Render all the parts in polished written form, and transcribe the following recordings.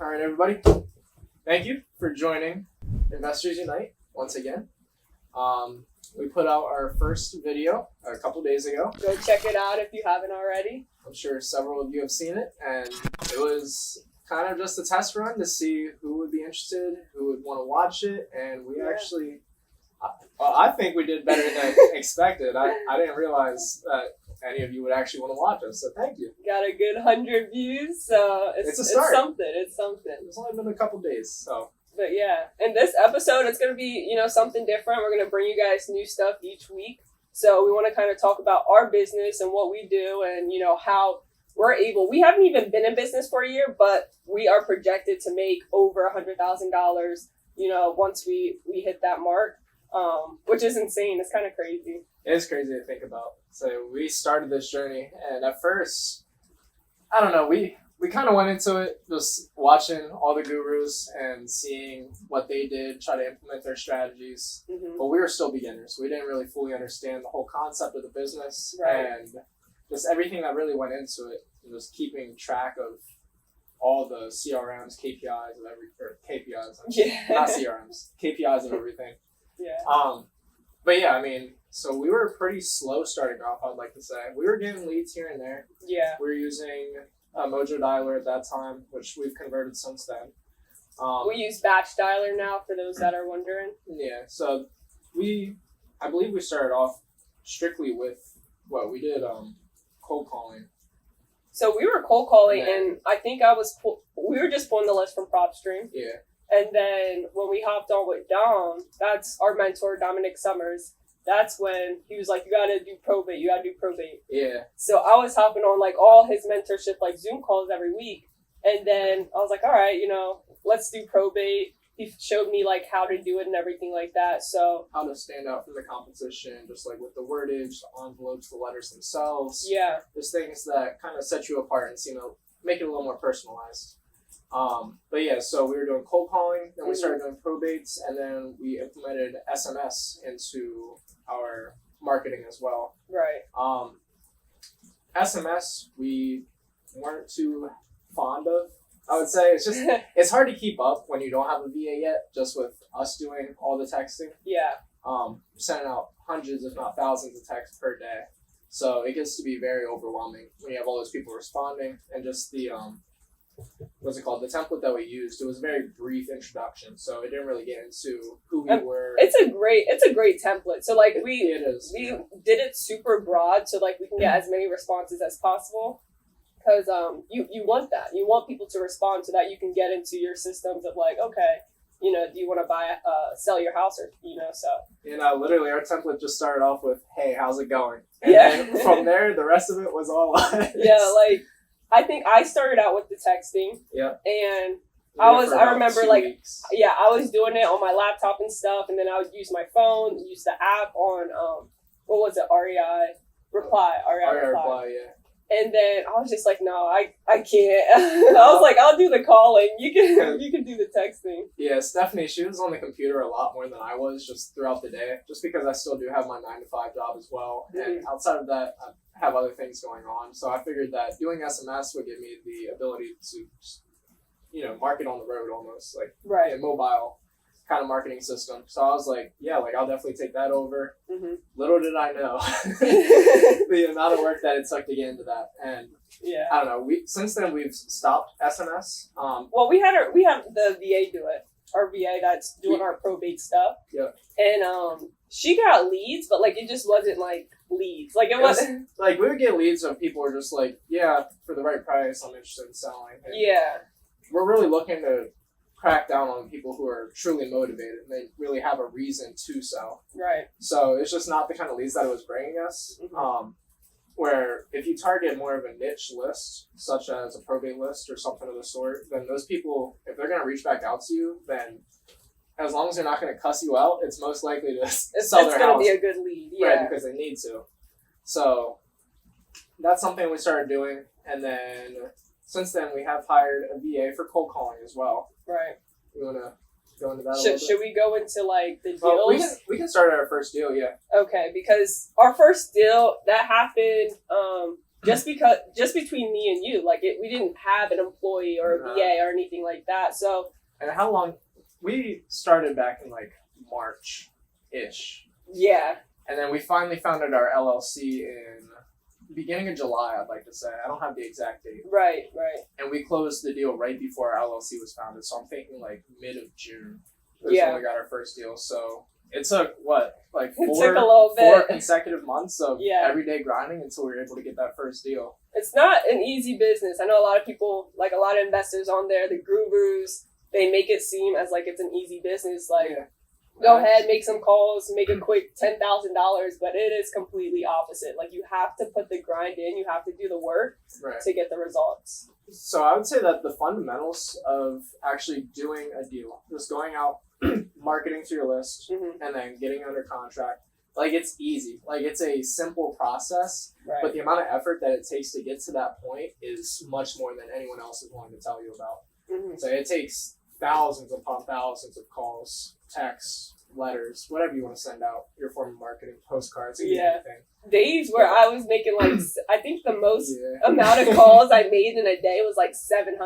All right, everybody. Thank you for joining Investors Unite once again. We put out our first video a couple days ago. Go check it out if you haven't already. I'm sure several of you have seen it, and it was kind of just a test run to see who would be interested, who would want to watch it, and we actually, I think we did better than expected. I didn't realize that any of you would actually want to watch us, so thank you. Got a good 100 views, so it's a start. It's something. It's only been a couple days, so. But yeah, in this episode, it's going to be, something different. We're going to bring you guys new stuff each week. So we want to kind of talk about our business and what we do and, how we're able. We haven't even been in business for a year, but we are projected to make over $100,000, once we hit that mark, which is insane. It's kind of crazy. It's crazy to think about. So we started this journey, and at first, I don't know, we kind of went into it just watching all the gurus and seeing what they did, try to implement their strategies. Mm-hmm. But we were still beginners. We didn't really fully understand the whole concept of the business and just everything that really went into it. And just keeping track of all the CRMs, KPIs of KPIs, not CRMs, KPIs of everything. Yeah. But yeah, so we were pretty slow starting off, I'd like to say. We were getting leads here and there. Yeah. We were using a Mojo Dialer at that time, which we've converted since then. We use Batch Dialer now, for those that are wondering. Yeah, so I believe we started off strictly with we did cold calling. So we were cold calling, and I think we were just pulling the list from PropStream. Yeah. And then when we hopped on with Dom, that's our mentor, Dominic Summers. That's when he was like, you got to do probate. Yeah. So I was hopping on all his mentorship, Zoom calls every week. And then I was like, all right, let's do probate. He showed me how to do it and everything like that. So how to stand out from the competition, just with the wordage, the envelopes, the letters themselves. Yeah. There's things that kind of set you apart and, make it a little more personalized. But yeah, so we were doing cold calling, then we started doing probates, and then we implemented SMS into our marketing as well. Right. SMS, we weren't too fond of, I would say. It's just, it's hard to keep up when you don't have a VA yet, just with us doing all the texting. Yeah. Sending out hundreds, if not thousands of texts per day. So it gets to be very overwhelming when you have all those people responding, and just the, the template that we used, it was a very brief introduction, so it didn't really get into who we were. It's a great template. So we did it super broad, so we can get as many responses as possible, because you want that. You want people to respond so that you can get into your systems of okay, do you want to sell your house, or so. Literally our template just started off with, hey, how's it going? And then from there, the rest of it was all lies. Yeah, I think I started out with the texting. Yeah. And I remember weeks. I was doing it on my laptop and stuff, and then I would use my phone, use the app on what was it, REI Reply, yeah. And then I was just no, I can't. I was I'll do the calling. You can do the texting. Yeah, Stefanie, she was on the computer a lot more than I was just throughout the day, just because I still do have my 9-to-5 job as well. Mm-hmm. And outside of that, I have other things going on. So I figured that doing SMS would give me the ability to, market on the road almost, a mobile kind of marketing system. So I was I'll definitely take that over. Mm-hmm. Little did I know the amount of work that it took to get into that. And I don't know, since then we've stopped SMS. Well, we have the VA do it. Our VA that's doing our probate stuff. Yeah. And she got leads, but it just wasn't leads. It wasn't we would get leads and people were just for the right price, I'm interested in selling. And we're really looking to crack down on people who are truly motivated and they really have a reason to sell. Right. So it's just not the kind of leads that it was bringing us. Mm-hmm. Where if you target more of a niche list, such as a probate list or something of the sort, then those people, if they're going to reach back out to you, then as long as they're not going to cuss you out, it's most likely to sell their house. It's going to be a good lead, right, because they need to. So that's something we started doing, and then since then we have hired a VA for cold calling as well. Right. You want to go into that a little bit? Should we go into the deals? Well, we can start at our first deal, yeah. Okay, because our first deal that happened just between me and you, like we didn't have an employee or a VA or anything like that. So. And how long? We started back in like March-ish. Yeah. And then we finally founded our LLC in beginning of July, I'd like to say. I don't have the exact date. Right. And we closed the deal right before our LLC was founded. So I'm thinking like mid of June is when we got our first deal. So it took like four consecutive months of everyday grinding until we were able to get that first deal. It's not an easy business. I know a lot of people, like a lot of investors on there, the gurus, they make it seem as like it's an easy business. Like, go ahead, make some calls, make a quick $10,000, but it is completely opposite. Like, you have to put the grind in, you have to do the work to get the results. So I would say that the fundamentals of actually doing a deal, just going out, marketing to your list, and then getting under contract, like, it's easy. Like, it's a simple process, but the amount of effort that it takes to get to that point is much more than anyone else is willing to tell you about. So it takes thousands upon thousands of calls, texts, letters, whatever you want to send out, your form of marketing, postcards, anything. Days where I was making like, I think the most amount of calls I made in a day was like 700.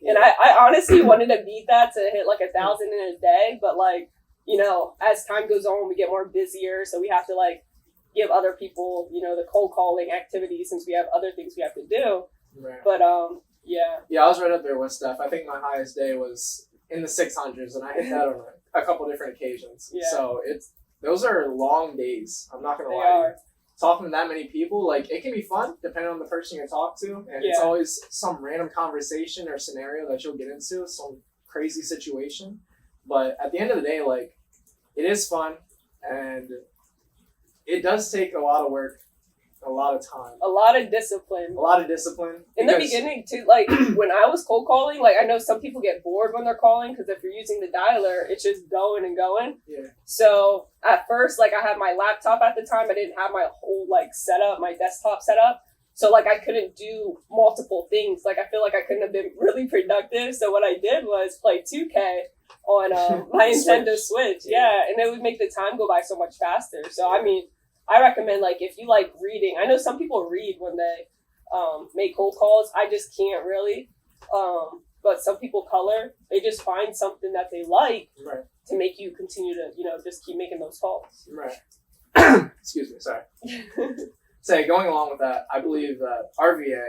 And I honestly wanted to beat that to hit like 1,000 in a day. But like, you know, as time goes on, we get more busier. So we have to like give other people, you know, the cold calling activities since we have other things we have to do. But Yeah, I was right up there with Steph. I think my highest day was in the 600s, and I hit that on a couple different occasions. So those are long days. I'm not going to lie. Talking to that many people, like, it can be fun depending on the person you talk to, and it's always some random conversation or scenario that you'll get into, some crazy situation. But at the end of the day, like, it is fun, and it does take a lot of work. A lot of time. A lot of discipline. In the beginning, too, like, when I was cold calling, like, I know some people get bored when they're calling because if you're using the dialer, it's just going and going. So, at first, like, I had my laptop at the time. I didn't have my whole, like, setup, my desktop setup. So, like, I couldn't do multiple things. Like, I feel like I couldn't have been really productive. So, what I did was play 2K on my Nintendo Switch. And it would make the time go by so much faster. So, I mean, I recommend, like, if you like reading, I know some people read when they make cold calls. I just can't really. But some people color. They just find something that they like to make you continue to, you know, just keep making those calls. Excuse me, sorry. So, going along with that, I believe that our VA,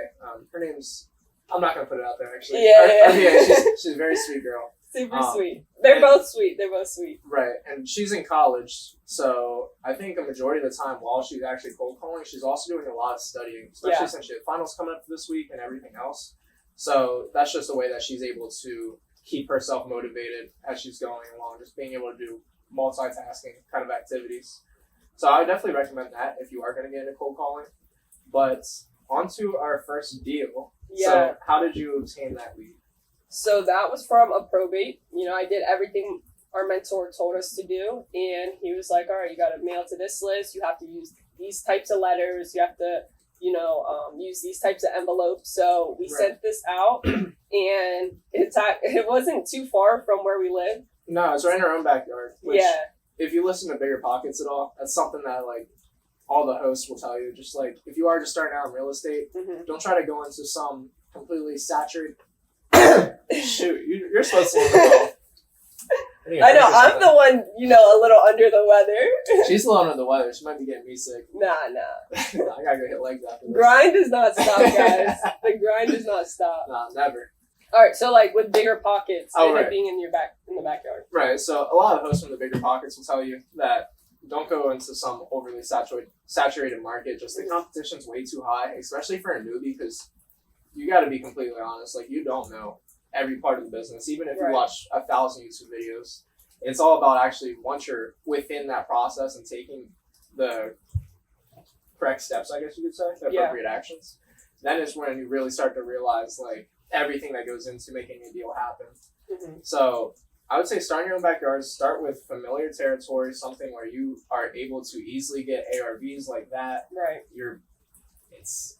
her name's, I'm not going to put it out there, actually. Our VA, she's a very sweet girl. Super sweet. They're both sweet. Right. And she's in college, so I think a majority of the time while she's actually cold calling, she's also doing a lot of studying, especially since she had finals coming up this week and everything else. So that's just a way that she's able to keep herself motivated as she's going along, just being able to do multitasking kind of activities. So I would definitely recommend that if you are going to get into cold calling. But on to our first deal. So how did you obtain that lead? So that was from a probate. You know, I did everything our mentor told us to do. And he was like, all right, you got to mail to this list. You have to use these types of letters. You have to, you know, use these types of envelopes. So we sent this out. And it wasn't too far from where we live. No, it's right in our own backyard. Which, if you listen to Bigger Pockets at all, that's something that, like, all the hosts will tell you. Just, like, if you are just starting out in real estate, don't try to go into some completely saturated... Shoot, you're supposed to know. I know, I'm the one, you know, a little under the weather. She's a little under the weather. She might be getting me sick. Nah. I gotta go hit legs after this. Grind does not stop, guys. The grind does not stop. Nah, never. Alright, so like with Bigger Pockets, it being in the backyard. Right, so a lot of hosts from the Bigger Pockets will tell you that don't go into some overly saturated market. Just the competition's way too high, especially for a newbie, because you got to be completely honest. Like, you don't know every part of the business. Even if you watch 1,000 YouTube videos, it's all about actually, once you're within that process and taking the correct steps, I guess you could say, the appropriate actions, then is when you really start to realize, like, everything that goes into making a deal happen. So I would say start in your own backyard. Start with familiar territory, something where you are able to easily get ARVs like that.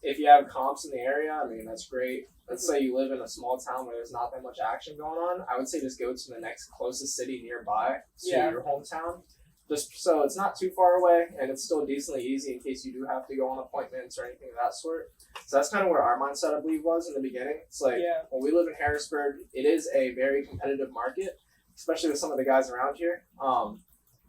If you have comps in the area, I mean, that's great. Let's say you live in a small town where there's not that much action going on. I would say just go to the next closest city nearby to your hometown just so it's not too far away and it's still decently easy in case you do have to go on appointments or anything of that sort. So that's kind of where our mindset, I believe, was in the beginning. It's like, when we live in Harrisburg, it is a very competitive market, especially with some of the guys around here.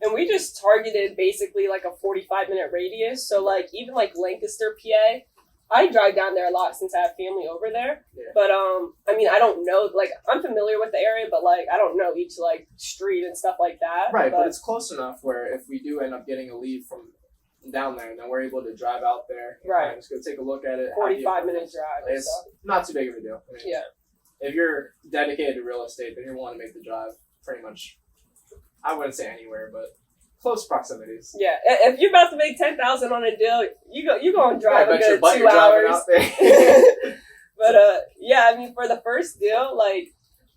And we just targeted basically like a 45-minute radius. So like even like Lancaster, PA, I drive down there a lot since I have family over there. Yeah. But I mean, I don't know, like I'm familiar with the area, but like I don't know each like street and stuff like that. Right, but it's close enough where if we do end up getting a lead from down there, then we're able to drive out there. Right. Just go take a look at it. 45-minute drive. It's not too big of a deal. I mean, yeah. If you're dedicated to real estate, then you're willing to make the drive pretty much. I wouldn't say anywhere, but close proximities. Yeah, if you're about to make $10,000 on a deal, you go and drive a good 2 hours. Out there. But yeah, I mean, for the first deal, like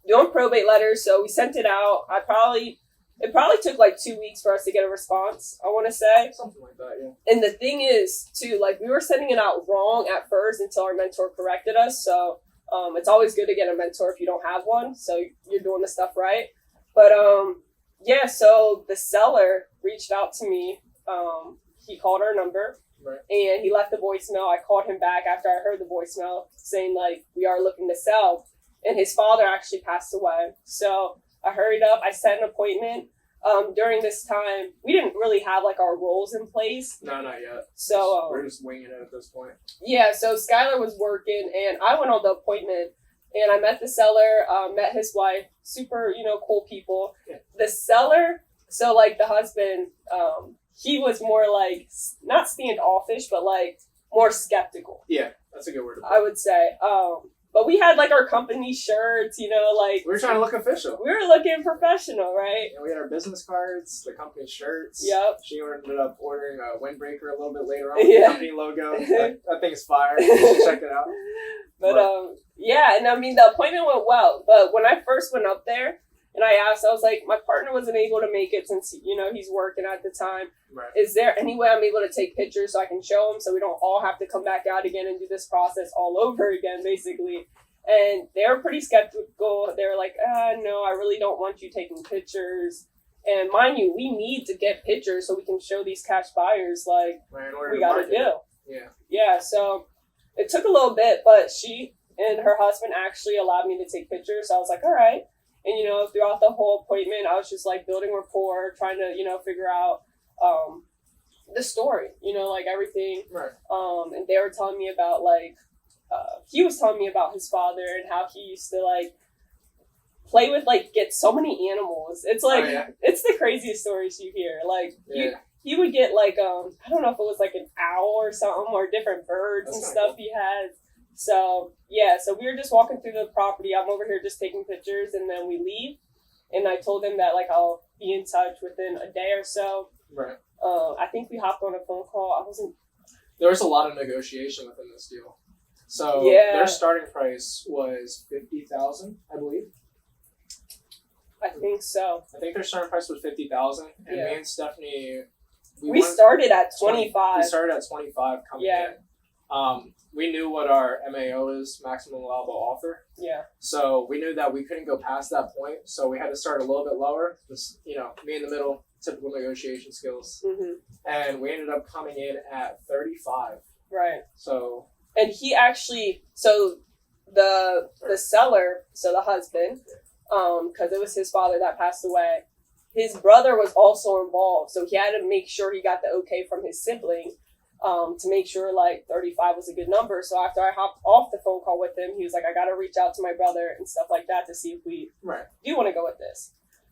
doing probate letters, so we sent it out. It probably took like 2 weeks for us to get a response, I want to say. Something like that, yeah. And the thing is, too, like we were sending it out wrong at first until our mentor corrected us. So it's always good to get a mentor if you don't have one. So you're doing the stuff right. But yeah, so the seller reached out to me. He called our number. Right. And he left a voicemail. I called him back after I heard the voicemail saying, like, we are looking to sell. And his father actually passed away. So I hurried up. I set an appointment. During this time, we didn't really have, like, our roles in place. No, not yet. So we're just winging it at this point. Yeah, so Skyler was working, and I went on the appointment. And I met the seller, met his wife, super, cool people. Yeah. The seller, so like the husband, he was more like, not standoffish, but like more skeptical. Yeah, that's a good word to put. I would say. But we had like our company shirts, like. We were trying to look official. We were looking professional, right? And we had our business cards, the company shirts. Yep. She ended up ordering a windbreaker a little bit later on with the company logo. That thing's fire. You should check it out. But yeah, and I mean the appointment went well. But when I first went up there and I asked, I was like, my partner wasn't able to make it since he's working at the time. Right. Is there any way I'm able to take pictures so I can show him so we don't all have to come back out again and do this process all over again, basically? And they were pretty skeptical. They were like, no, I really don't want you taking pictures. And mind you, we need to get pictures so we can show these cash buyers like we got to do. Yeah. Yeah, so it took a little bit, but she and her husband actually allowed me to take pictures. So I was like, all right. And, throughout the whole appointment, I was just like building rapport, trying to, figure out the story, like everything. Right. And they were telling me about like, he was telling me about his father and how he used to like play with, like, get so many animals. It's like, it's the craziest stories you hear. Like, he would get like, I don't know if it was like an owl or something or different birds and stuff he had. So, yeah, so we were just walking through the property. I'm over here just taking pictures, and then we leave. And I told him that, like, I'll be in touch within a day or so. Right. I think we hopped on a phone call. There was a lot of negotiation within this deal. So their starting price was $50,000, I believe. I think so. I think their starting price was $50,000, and me and Stefanie, we started at 25. We started at 25 coming in. We knew what our MAO is, maximum allowable offer. Yeah. So we knew that we couldn't go past that point. So we had to start a little bit lower. Just, me in the middle, typical negotiation skills. Mm-hmm. And we ended up coming in at 35. Right. So. And he actually, so the seller, so the husband, because it was his father that passed away, his brother was also involved. So he had to make sure he got the okay from his sibling. To make sure like 35 was a good number. So after I hopped off the phone call with him, he was like, I got to reach out to my brother and stuff like that to see if we do want to go with this.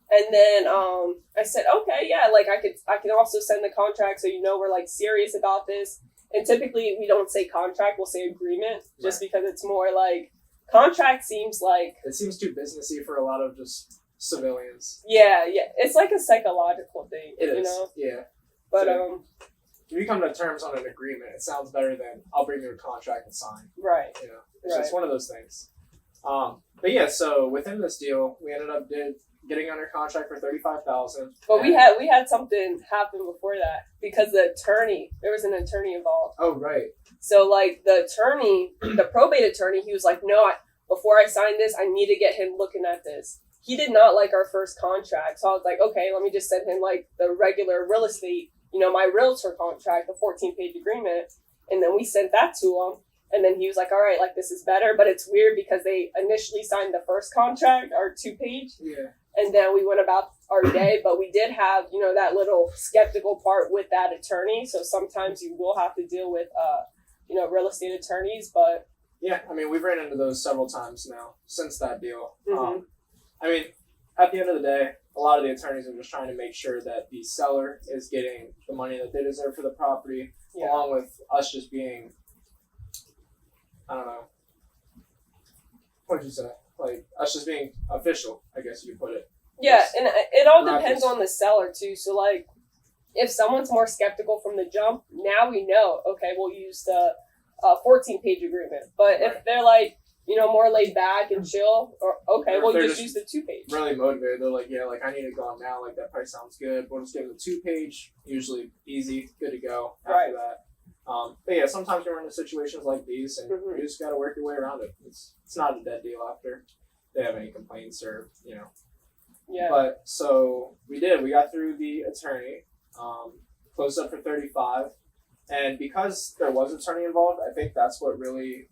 And then I said, okay, yeah, like I can also send the contract so we're like serious about this. And typically we don't say contract, we'll say agreement, just because it's more like contract seems like it seems too businessy for a lot of just civilians. Yeah, it's like a psychological thing. It is. Yeah. But so, if you come to terms on an agreement, it sounds better than I'll bring you a contract and sign. Right. It's just one of those things. But yeah, so within this deal, we ended up getting under contract for $35,000. But we had something happen before that because there was an attorney involved. Oh, right. So like the attorney, the probate attorney, he was like, no, before I sign this, I need to get him looking at this. he did not like our first contract. So I was like, okay, let me just send him like the regular real estate, my realtor contract, the 14-page agreement. And then we sent that to him. And then he was like, all right, like this is better. But it's weird because they initially signed the first contract, our 2-page. Yeah. And then we went about our day. But we did have, that little skeptical part with that attorney. So sometimes you will have to deal with, real estate attorneys. But yeah, I mean, we've ran into those several times now since that deal. Mm-hmm. I mean, at the end of the day, a lot of the attorneys are just trying to make sure that the seller is getting the money that they deserve for the property, along with us just being, I don't know, what did you say? Like, us just being official, I guess you could put it. Yeah, Yes. and it all depends on the seller, too. So, like, if someone's more skeptical from the jump, now we know, okay, we'll use the 14-page agreement. But if they're, like, more laid back and chill, or okay, we'll just use the 2-page. Really motivated. They're like, yeah, like, I need to go now. Like, that price sounds good. We'll just give them the 2-page. Usually easy, good to go after that. But yeah, sometimes you run into situations like these, and you just got to work your way around it. It's not a dead deal after they have any complaints or, Yeah. But so we did. We got through the attorney, closed up for 35, and because there was an attorney involved, I think that's what really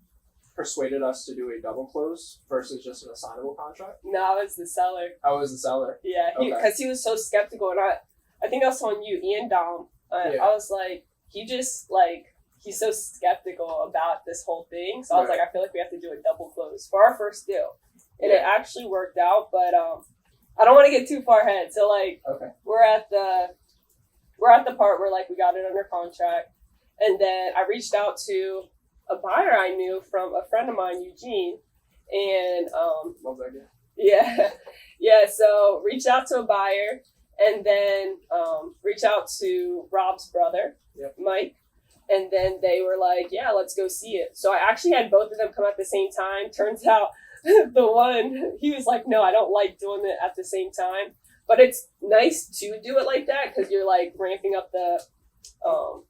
persuaded us to do a double close versus just an assignable contract. No, it's the seller. I was the seller. Yeah, because he was so skeptical, and I think I was telling you, Ian Dom. I was like, he's so skeptical about this whole thing. So I was like, I feel like we have to do a double close for our first deal, and it actually worked out. But I don't want to get too far ahead. So like, we're at the part where like we got it under contract, and then I reached out to a buyer I knew from a friend of mine, Eugene, and Love that guy. yeah. So reached out to a buyer, and then reached out to Rob's brother, Mike, and then they were like, yeah, let's go see it. So I actually had both of them come at the same time. Turns out the one, he was like, no, I don't like doing it at the same time, but it's nice to do it like that because you're like ramping up the.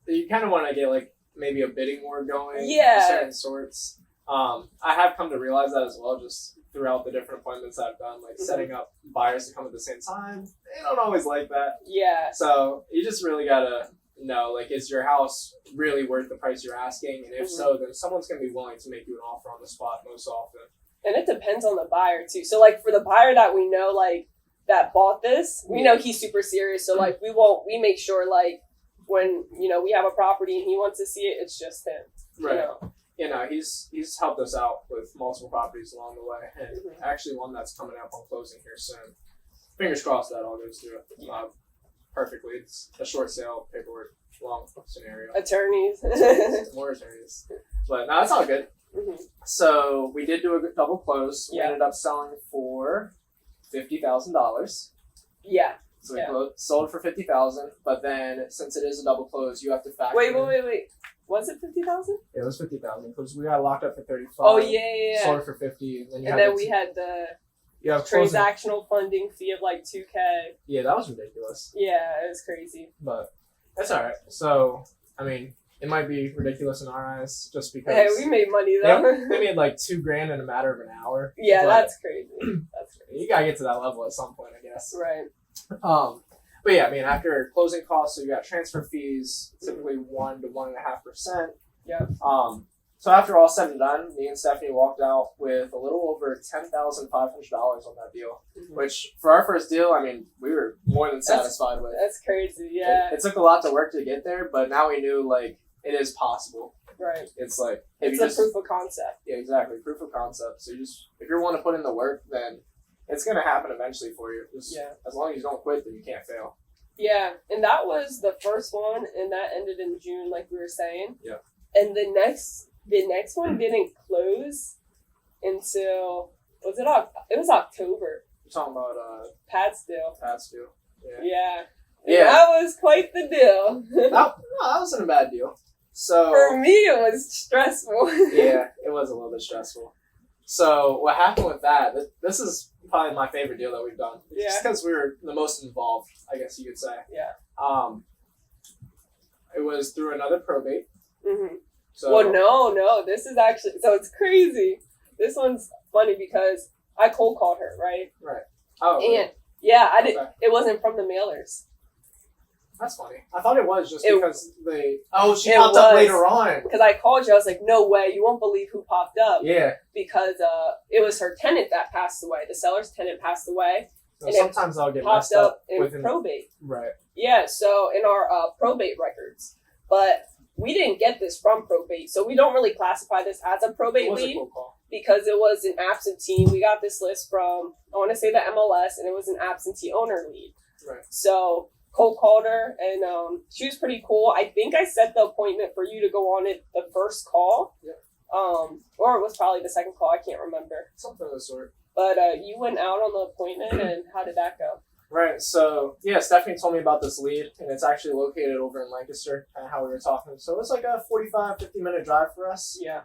You kind of want to get like maybe a bidding war going. Yeah. Certain sorts. I have come to realize that as well, just throughout the different appointments I've done, like setting up buyers to come at the same time. They don't always like that. Yeah. So you just really gotta know, like, is your house really worth the price you're asking? And if so, then someone's gonna be willing to make you an offer on the spot most often. And it depends on the buyer too. So like for the buyer that we know, like that bought this, we know he's super serious. So like we make sure like when, we have a property and he wants to see it, it's just him. Right. He's helped us out with multiple properties along the way, and actually one that's coming up on closing here soon. Fingers crossed that all goes through perfectly. It's a short sale, paperwork, long scenario. Attorneys. More attorneys. But no, it's all good. So we did do a double close. We ended up selling for $50,000. Yeah. So we sold for $50,000, but then since it is a double close, you have to factor. Wait. Was it $50,000? Yeah, it was $50,000 because we got locked up for $35. Oh yeah. Sold it for $50, and then we had the transactional funding fee of like $2,000. Yeah, that was ridiculous. Yeah, it was crazy. But that's all right. So I mean, it might be ridiculous in our eyes just because. Hey, we made money though. They made like $2,000 in a matter of an hour. Yeah, that's crazy. That's crazy. You gotta get to that level at some point, I guess. Right. But yeah, I mean, after closing costs, so you got transfer fees, typically 1 to 1.5%. Yeah. So after all said and done, me and Stefanie walked out with a little over $10,500 on that deal, which for our first deal, I mean, we were more than satisfied with. That's crazy. Yeah. It took a lot to work to get there, but now we knew like it is possible. Right. It's like it's a proof of concept. Yeah, exactly. Proof of concept. So if you're willing to put in the work, then it's gonna happen eventually for you. As long as you don't quit, then you can't fail. Yeah, and that was the first one, and that ended in June, like we were saying. Yeah. And the next one didn't close until it was October. You're talking about Pat's deal. Yeah. Yeah. That was quite the deal. that wasn't a bad deal. So for me, it was stressful. Yeah, it was a little bit stressful. So what happened with that? This is probably my favorite deal that we've done. Yeah. Just because we were the most involved, I guess you could say. Yeah. It was through another probate. So, well, no. This is actually, so it's crazy. This one's funny because I cold called her, right? Right. Oh, really? And yeah, I did. Okay. It wasn't from the mailers. That's funny. I thought it was just It- because they. Oh, she it popped up was. later on. Because I called you, I was like, no way, you won't believe who popped up. Yeah. Because it was her tenant that passed away. The seller's tenant passed away. So And sometimes I'll get Popped messed up up in with probate. Right. Yeah, so in our probate records. But we didn't get this from probate, so we don't really classify this as a probate It was a lead cool call. because it was an absentee. We got this list from, I want to say the MLS, and it was an absentee owner lead. Right. So Cole called her, and she was pretty cool. I think I set the appointment for you to go on it the first call. Yep. Or it was probably the second call. I can't remember. Something of the sort. But you went out on the appointment, and how did that go? Right. So yeah, Stefanie told me about this lead, and it's actually located over in Lancaster. Kind of how we were talking. So it's like a 45, 50-minute drive for us. Yeah.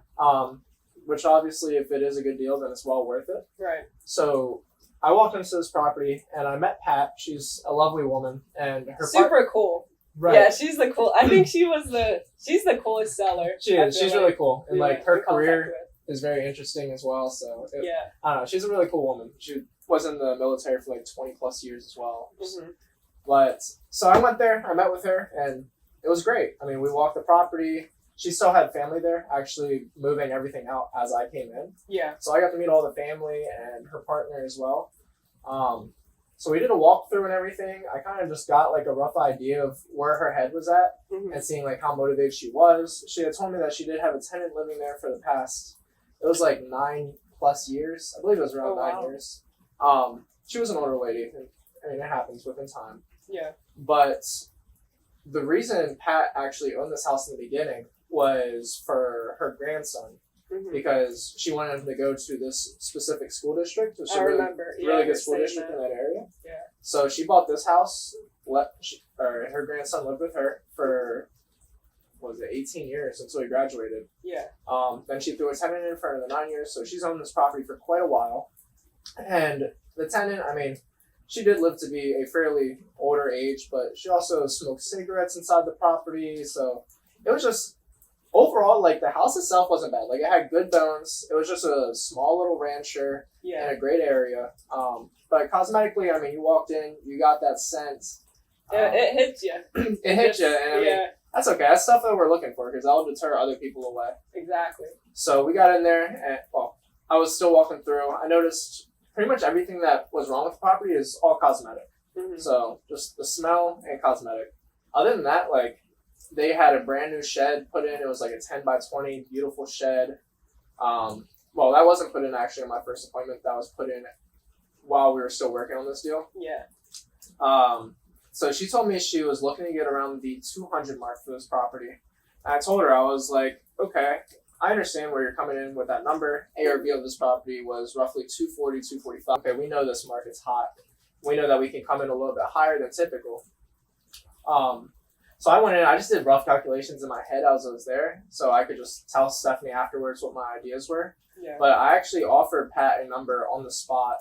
Which obviously, if it is a good deal, then it's well worth it. Right. So I walked into this property, and I met Pat. She's a lovely woman, and her Super cool. Right. Yeah, she's the cool. I think she's the coolest seller. She is. She's really cool, and we like were her in contact career with. is very interesting as well. So Yeah. I don't know. She's a really cool woman. She was in the military for like 20 plus years as well. Mm-hmm. But so I went there. I met with her, and it was great. I mean, we walked the property. She still had family there, actually moving everything out as I came in. Yeah. So I got to meet all the family and her partner as well. So we did a walkthrough and everything. I kind of just got like a rough idea of where her head was at Mm-hmm. and seeing like how motivated she was. She had told me that she did have a tenant living there for the past, it was like 9+ years. I believe it was around 9 years. She was an older lady. And, I mean, it happens within time. Yeah. But the reason Pat actually owned this house in the beginning was for her grandson. Mm-hmm. Because she wanted him to go to this specific school district, which is I a really, remember. really Yeah, good school saying district in that area. Yeah. So she bought this house. Her grandson lived with her for, what was it, 18 years until he graduated. Yeah. Then she threw a tenant in for another 9 years, so she's owned this property for quite a while. And the tenant, I mean, she did live to be a fairly older age, but she also smoked cigarettes inside the property, so it was just... Overall, like, the house itself wasn't bad. Like, it had good bones. It was just a small little rancher Yeah. in a great area. But cosmetically, I mean, you walked in, you got that scent. It hits you. It hit you, and I mean, that's okay. That's stuff that we're looking for because that'll deter other people away. Exactly. So we got in there, and, well, I was still walking through. I noticed pretty much everything that was wrong with the property is all cosmetic. Mm-hmm. So just the smell and cosmetic. Other than that, like, they had a brand new shed put in. It was like a 10x20 beautiful shed. Well, that wasn't put in actually in my first appointment. That was put in while we were still working on this deal. Yeah. So she told me she was looking to get around the 200 mark for this property. And I told her, I was like, okay, I understand where you're coming in with that number. ARV of this property was roughly 240, 245. Okay, we know this market's hot. We know that we can come in a little bit higher than typical. So I went in, I just did rough calculations in my head as I was there, so I could just tell Stefanie afterwards what my ideas were. Yeah. But I actually offered Pat a number on the spot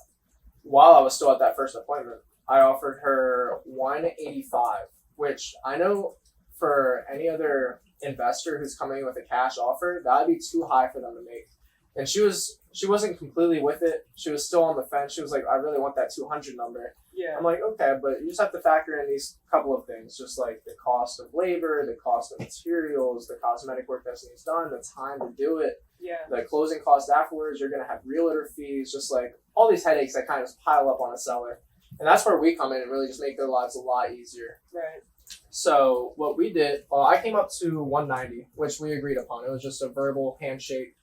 while I was still at that first appointment. I offered her 185, which I know for any other investor who's coming with a cash offer, that'd be too high for them to make. And she wasn't completely with it. She was still on the fence. She was like, I really want that 200 number. Yeah. I'm like, okay, but you just have to factor in these couple of things, just like the cost of labor, the cost of materials, the cosmetic work that needs done, the time to do it, Yeah. the closing cost afterwards. You're going to have realtor fees, just like all these headaches that kind of pile up on a seller. And that's where we come in and really just make their lives a lot easier. Right. So what we did, I came up to 190, which we agreed upon. It was just a verbal handshake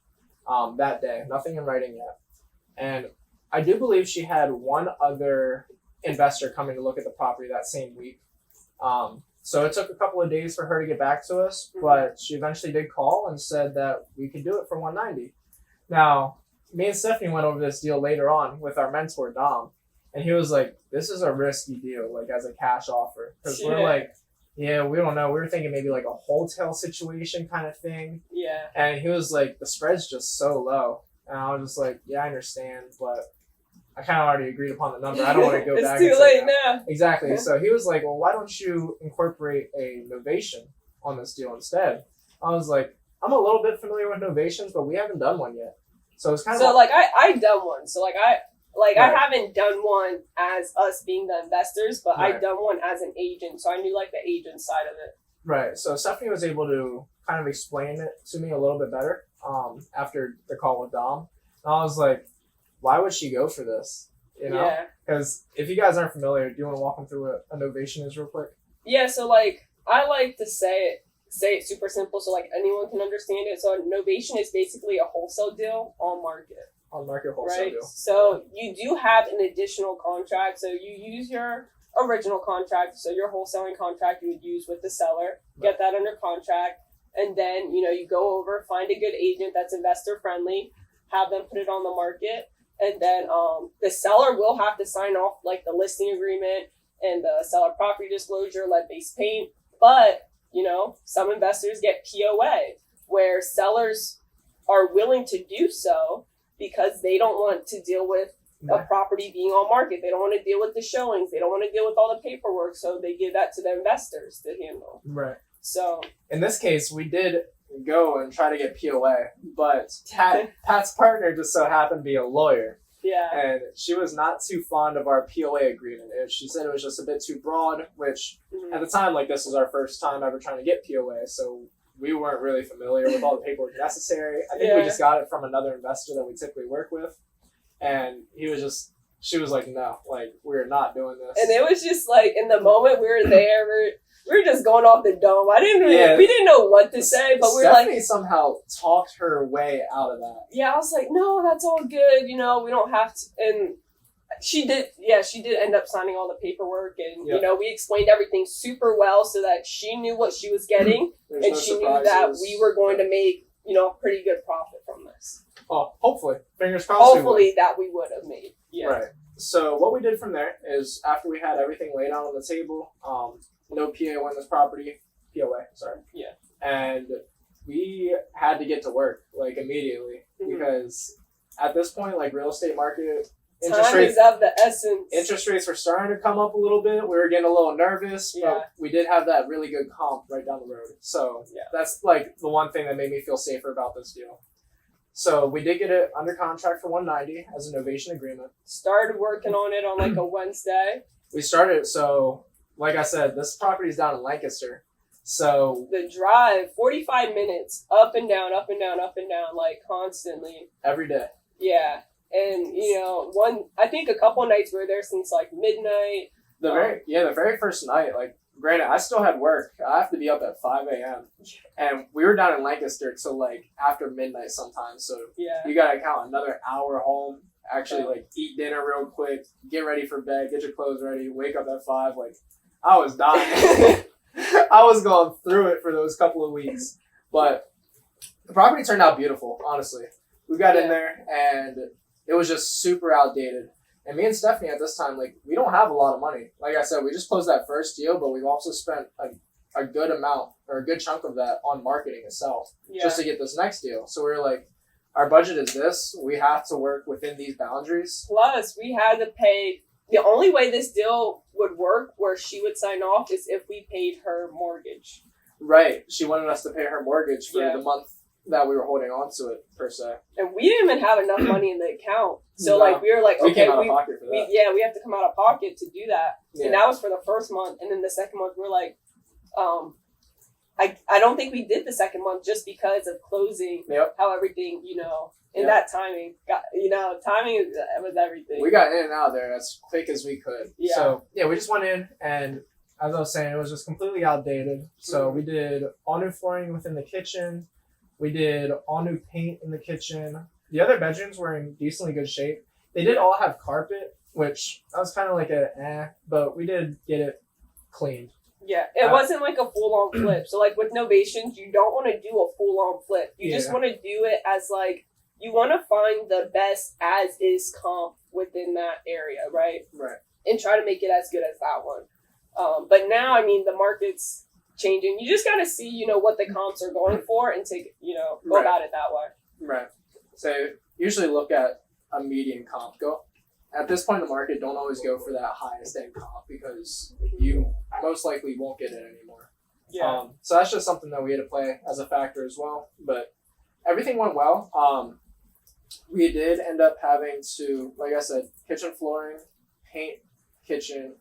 that day, nothing in writing yet. And I do believe she had one other investor coming to look at the property that same week. So it took a couple of days for her to get back to us, but she eventually did call and said that we could do it for 190. Now, me and Stefanie went over this deal later on with our mentor, Dom, and he was like, this is a risky deal, like as a cash offer. Because we're like, yeah, we don't know. We were thinking maybe like a wholesale situation kind of thing. Yeah. And he was like, the spread's just so low. And I was just like, yeah, I understand, but I kind of already agreed upon the number. I don't want to go back. It's too late now. Exactly. So he was like, well, why don't you incorporate a novation on this deal instead? I was like, I'm a little bit familiar with novations, but we haven't done one yet. So it's kind of So like I done one. So like Like, Right. I haven't done one as us being the investors, but Right. I've done one as an agent, so I knew like the agent side of it. Right. So Stephanie was able to kind of explain it to me a little bit better after the call with Dom. And I was like, why would she go for this? You know? Yeah. Because if you guys aren't familiar, do you want to walk them through what a novation is real quick? Yeah, so like I like to say it super simple so like anyone can understand it. So a novation is basically a wholesale deal on market. On market wholesale Right. deal. So you do have an additional contract. So you use your original contract. So your wholesaling contract you would use with the seller, get that under contract, and then you go over, find a good agent that's investor friendly, have them put it on the market, and then the seller will have to sign off like the listing agreement and the seller property disclosure, lead-based paint. But some investors get POA where sellers are willing to do so because they don't want to deal with a property being on market. They don't want to deal with the showings. They don't want to deal with all the paperwork. So they give that to the investors to handle. Right. So in this case, we did go and try to get POA, but Pat's partner just so happened to be a lawyer. Yeah. And she was not too fond of our POA agreement. She said it was just a bit too broad, which at the time, like, this was our first time ever trying to get POA, so we weren't really familiar with all the paperwork necessary. I think we just got it from another investor that we typically work with. And she was like, no, like, we're not doing this. And it was just like, in the moment we were there, we were just going off the dome. We didn't know what to say, but we were like, Stefanie somehow talked her way out of that. Yeah, I was like, no, that's all good. We don't have to. And she did end up signing all the paperwork. And, we explained everything super well so that she knew what she was getting. There's and no she surprises. knew that we were going to make, a pretty good profit from this. Oh, hopefully. Fingers crossed. Hopefully that we would have made. Yeah. Right. So what we did from there is after we had everything laid out on the table, no POA on this property, POA, sorry. Yeah. And we had to get to work, like, immediately, because at this point, like, real estate market, Time is of the essence. interest rates were starting to come up a little bit. We were getting a little nervous, but we did have that really good comp right down the road. So that's, like, the one thing that made me feel safer about this deal. So we did get it under contract for $190 as a novation agreement. Started working on it on like a Wednesday. We started, so like I said, this property is down in Lancaster. So the drive, 45 minutes, up and down, up and down, up and down, like constantly. Every day. Yeah. And, I think a couple of nights we were there since like midnight. The very first night, like, granted, I still had work. I have to be up at 5 a.m. And we were down in Lancaster till like after midnight sometimes. So you got to count another hour home, actually like eat dinner real quick, get ready for bed, get your clothes ready, wake up at 5. Like, I was dying. I was going through it for those couple of weeks. But the property turned out beautiful, honestly. We got in there and it was just super outdated. And me and Stefanie at this time, like, we don't have a lot of money. Like I said, we just closed that first deal, but we've also spent a good amount or a good chunk of that on marketing itself just to get this next deal. So we were like, our budget is this. We have to work within these boundaries. Plus, we had to pay. The only way this deal would work where she would sign off is if we paid her mortgage. Right. She wanted us to pay her mortgage for the month that we were holding on to it, per se. And we didn't even have enough money in the account. So, like, we were like, okay, came out of pocket for that. We have to come out of pocket to do that. Yeah. And that was for the first month. And then the second month, we're like, I don't think we did the second month just because of closing, how everything, and that timing, timing was everything. We got in and out of there as quick as we could. Yeah. So, we just went in, and as I was saying, it was just completely outdated. So we did all new flooring within the kitchen. We did all new paint in the kitchen. The other bedrooms were in decently good shape. They did all have carpet, which I was kind of like but we did get it cleaned. Yeah, it wasn't like a full-on flip. So, like, with novations, you don't want to do a full-on flip. You just want to do it as, like, you want to find the best as-is comp within that area, right? Right. And try to make it as good as that one. But now, I mean, the market's changing. You just got to see, what the comps are going for and take, go about it that way. Right. So usually look at a median comp. At this point in the market, don't always go for that highest end comp because you most likely won't get it anymore. Yeah. So that's just something that we had to play as a factor as well. But everything went well. We did end up having to, like I said, kitchen flooring, paint kitchen,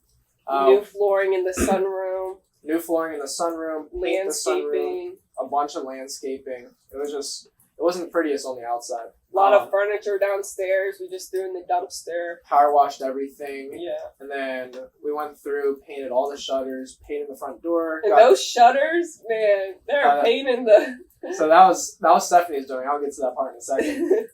New flooring in the sunroom, new flooring in the sunroom, paint the sunroom, landscaping, a bunch of landscaping. It wasn't prettiest on the outside. a lot of furniture downstairs. We just threw in the dumpster. Power washed everything. Yeah. And then we went through, painted all the shutters, painted the front door. And those shutters, man, they're a pain in the... So that was Stefanie's doing. I'll get to that part in a second.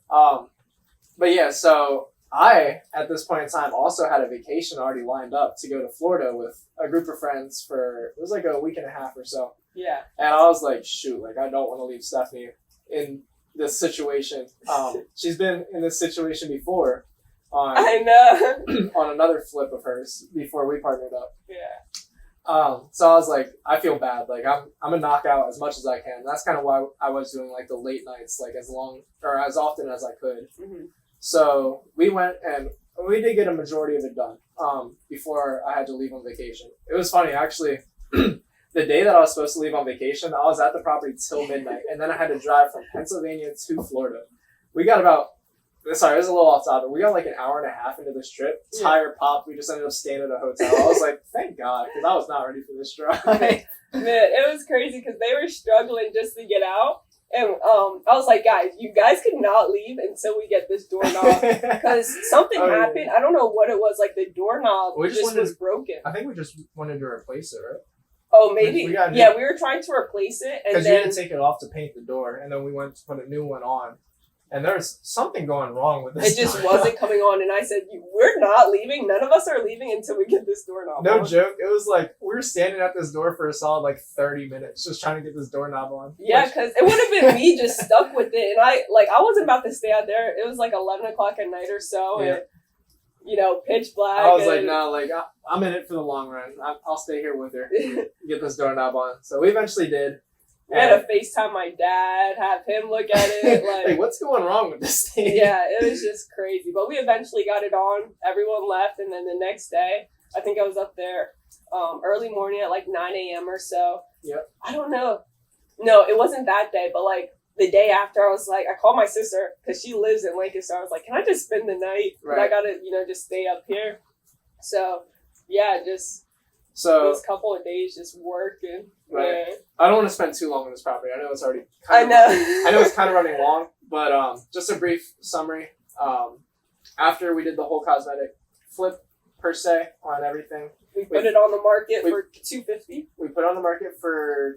But yeah, so I, at this point in time, also had a vacation already lined up to go to Florida with a group of friends for, it was like a week and a half or so. Yeah. And I was like, shoot, like I don't want to leave Stefanie in this situation. She's been in this situation before I know. on another flip of hers before we partnered up. Yeah. So I was like, I feel bad. Like I'm gonna knock out as much as I can. That's kind of why I was doing like the late nights, like as often as I could. Mm-hmm. So we went and we did get a majority of it done before I had to leave on vacation. It was funny, actually. The day that I was supposed to leave on vacation, I was at the property till midnight, and then I had to drive from Pennsylvania to Florida. We got this is a little off topic. We got like an hour and a half into this trip. Tire popped. We just ended up staying at a hotel. I was like, thank God, because I was not ready for this drive. Man, it was crazy because they were struggling just to get out. And I was like, guys, you guys could not leave until we get this doorknob. Because something happened. I don't know what it was. Like, the doorknob was broken. I think we just wanted to replace it, right? Oh, maybe. We were trying to replace it. Because you didn't take it off to paint the door. And then we went to put a new one on. And there's something going wrong with this. It just wasn't coming on. And I said, we're not leaving. None of us are leaving until we get this doorknob on. No joke. It was like, we were standing at this door for a solid like 30 minutes just trying to get this doorknob on. Yeah, because it would have been me just stuck with it. And I wasn't about to stay out there. It was like 11 o'clock at night or so. Yeah. And, pitch black. I was like, no, like, I'm in it for the long run. I'll stay here with her. Get this doorknob on. So we eventually did. We had to FaceTime my dad, have him look at it. Like, hey, what's going wrong with this thing? Yeah, it was just crazy. But we eventually got it on. Everyone left. And then the next day, I think I was up there early morning at like 9 a.m. or so. Yep. I don't know. No, it wasn't that day. But like the day after, I was like, I called my sister because she lives in Lancaster. I was like, can I just spend the night? Right. And I got to, just stay up here. So, yeah, those couple of days just working. Right. Yeah. I don't want to spend too long on this property. I know it's already I know it's kind of running long, but just a brief summary. After we did the whole cosmetic flip per se on everything, we put it on the market for $250. We put it on the market for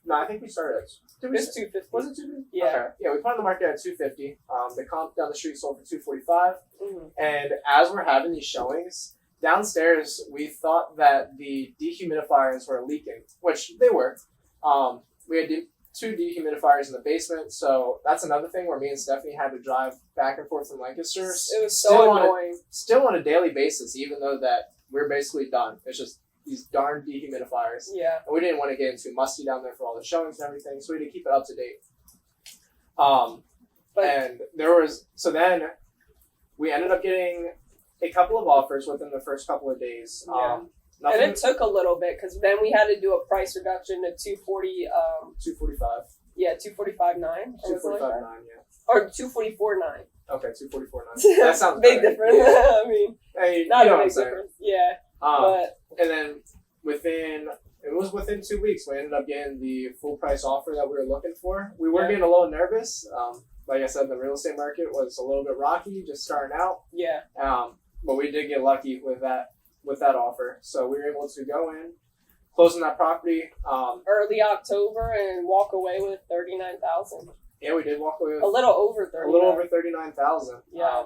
I think we started at $250. Was it $250? Yeah. Okay. Yeah, we put it on the market at $250. The comp down the street sold for $245. Mm-hmm. And as we're having these showings, downstairs, we thought that the dehumidifiers were leaking, which they were. We had two dehumidifiers in the basement, so that's another thing where me and Stefanie had to drive back and forth from Lancaster. It was so annoying. Still on a daily basis, even though that we're basically done. It's just these darn dehumidifiers. Yeah. And we didn't want to get too musty down there for all the showings and everything, so we had to keep it up to date. Then we ended up getting a couple of offers within the first couple of days. Yeah. And it took a little bit because then we had to do a price reduction to $245. Yeah, $245.9. $245.9, yeah. Or $244.9. Okay, $244.9. That sounds big difference. I mean, hey, not a big difference. Yeah. And then within 2 weeks, we ended up getting the full price offer that we were looking for. We were getting a little nervous. Like I said, the real estate market was a little bit rocky, just starting out. Yeah. But we did get lucky with that offer. So we were able to go in, close on that property early October and walk away with $39,000. Yeah, we did walk away with a little over $39,000. Yeah.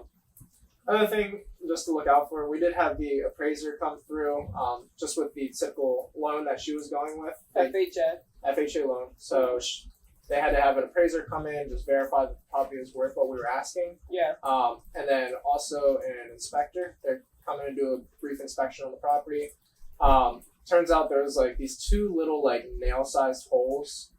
Another thing just to look out for, we did have the appraiser come through, just with the typical loan that she was going with. FHA loan. So they had to have an appraiser come in, just verify that the property was worth what we were asking. Yeah. And then also an inspector. They're coming to do a brief inspection on the property. Turns out there was like these two little like nail-sized holes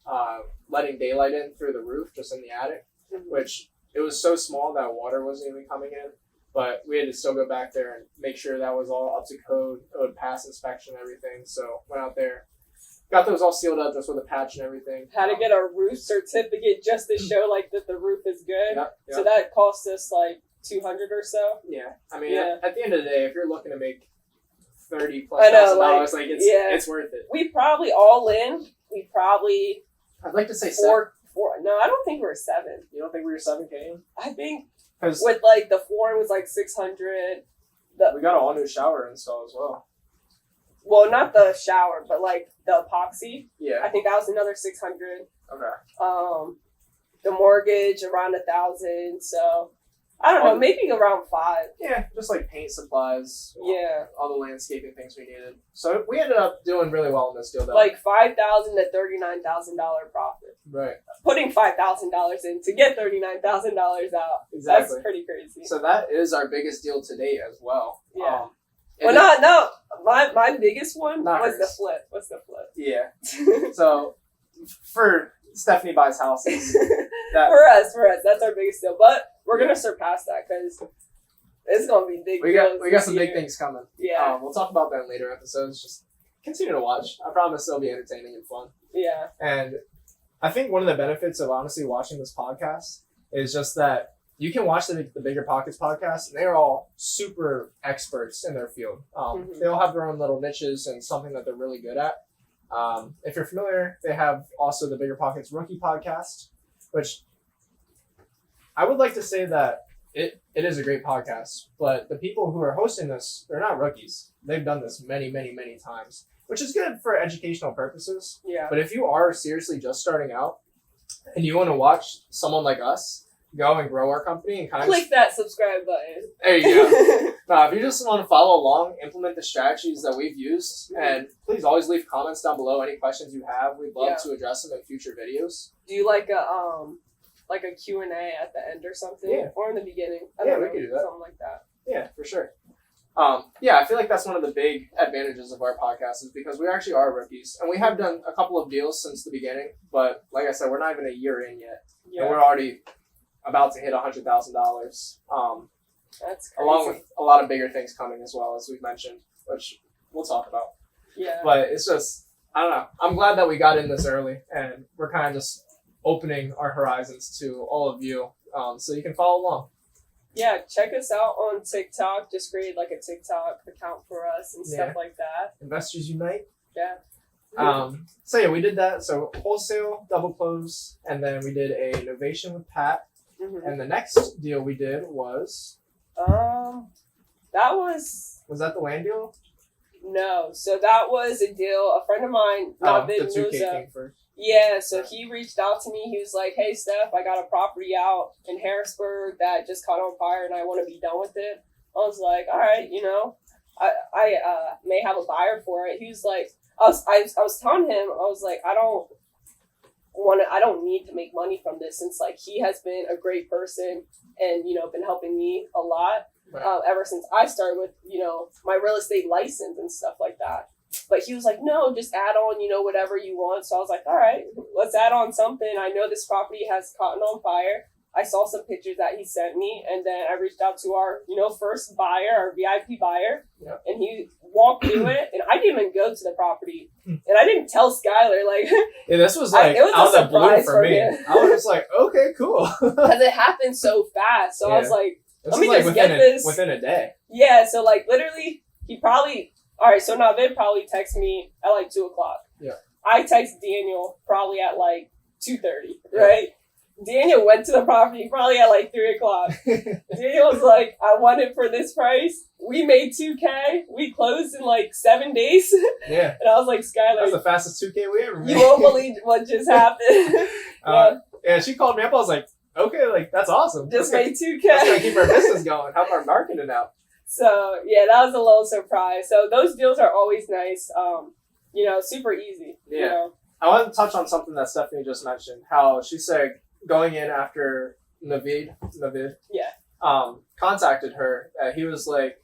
letting daylight in through the roof, just in the attic, which it was so small that water wasn't even coming in. But we had to still go back there and make sure that was all up to code. It would pass inspection and everything. So went out there, got those all sealed up just with a patch and everything. Had to get a roof certificate just to show like that the roof is good. Yep. So that cost us like $200 or so. Yeah, I mean, Yeah. at the end of the day, if you're looking to make $30,000+ like, like yeah. it's worth it. We probably all in. We probably I'd like to say four. No, I don't think we were 7. You don't think we were 7K in? I think Because with like the flooring was like 600. we got an all new shower install as well. Well, not the shower, but like the epoxy. Yeah. I think that was another 600. Okay. The mortgage around 1,000. So I don't know, maybe around 5. Yeah, just like paint supplies. Yeah. All the landscaping things we needed. So we ended up doing really well in this deal, though. Like $5,000 to $39,000 profit. Right. Putting $5,000 in to get $39,000 out. Exactly. That's pretty crazy. So that is our biggest deal to date as well. Yeah. It My biggest one Not was the hers. flip. What's the flip? Yeah. So for Stefanie buys houses. That For us, that's our biggest deal. But we're gonna surpass that because it's gonna be big. we deals got this some year. big things coming. Yeah. We'll talk about that in later episodes. Just continue to watch. I promise it'll be entertaining and fun. Yeah. And I think one of the benefits of honestly watching this podcast is just that you can watch the Bigger Pockets podcast, and they're all super experts in their field. They all have their own little niches and something that they're really good at. If you're familiar, they have also the Bigger Pockets Rookie podcast, which I would like to say that it is a great podcast, but the people who are hosting this, they're not rookies. They've done this many, many, many times, which is good for educational purposes. Yeah. But if you are seriously just starting out and you want to watch someone like us go and grow our company and kind of Click that subscribe button. there you go. If you just want to follow along, implement the strategies that we've used, and please always leave comments down below. Any questions you have, we'd love to address them in future videos. Do you like a Q&A at the end or something? Yeah. Or in the beginning? We could do that. Something like that. Yeah, for sure. I feel like that's one of the big advantages of our podcast is because we actually are rookies, and we have done a couple of deals since the beginning. But like I said, we're not even a year in yet, and we're already about to hit $100,000. That's crazy. Along with a lot of bigger things coming as well, as we've mentioned, which we'll talk about. Yeah. But it's just, I don't know. I'm glad that we got in this early, and we're kind of just opening our horizons to all of you, so you can follow along. Yeah, check us out on TikTok. Just create like a TikTok account for us and stuff like that. Investors Unite. Yeah. We did that. So wholesale, double close, and then we did a novation with Pat. Mm-hmm. And the next deal we did was that was that the land deal? no. So that was a deal. A friend of mine, The Navid 2K Musa. came first. Yeah, so he reached out to me. He was like, "Hey, Steph, I got a property out in Harrisburg that just caught on fire, and I want to be done with it." I was like, "All right, I may have a buyer for it." He was like, I was telling him, I was like, I don't need to make money from this, since like he has been a great person and been helping me a lot ever since I started with my real estate license and stuff like that. But he was like, no, just add on whatever you want. So I was like, all right, let's add on something. I know this property has caught on fire. I saw some pictures that he sent me, and then I reached out to our first buyer, our VIP buyer, and he walked through it, and I didn't even go to the property, and I didn't tell Skyler, like, yeah, this was like it was out a of the blue surprise for me. him. I was just like, okay, cool. Because it happened so fast. So I was like, this let me was like just get this within a day. Yeah, so like literally, he probably, all right, so Navid probably texted me at like 2:00. Yeah. I text Daniel probably at like 2:30, right? Daniel went to the property probably at like 3:00. Daniel was like, I want it for this price. We made $2,000. We closed in like 7 days. Yeah. And I was like, Skyler, that was the fastest $2,000 we ever made. you won't believe what just happened. Yeah, she called me up. I was like, okay, like that's awesome. Just made $2,000. That's gonna keep our business going. Help our marketing out. So yeah, that was a little surprise. So those deals are always nice. Super easy. Yeah. I want to touch on something that Stefanie just mentioned. How she said going in after Navid, contacted her. He was like,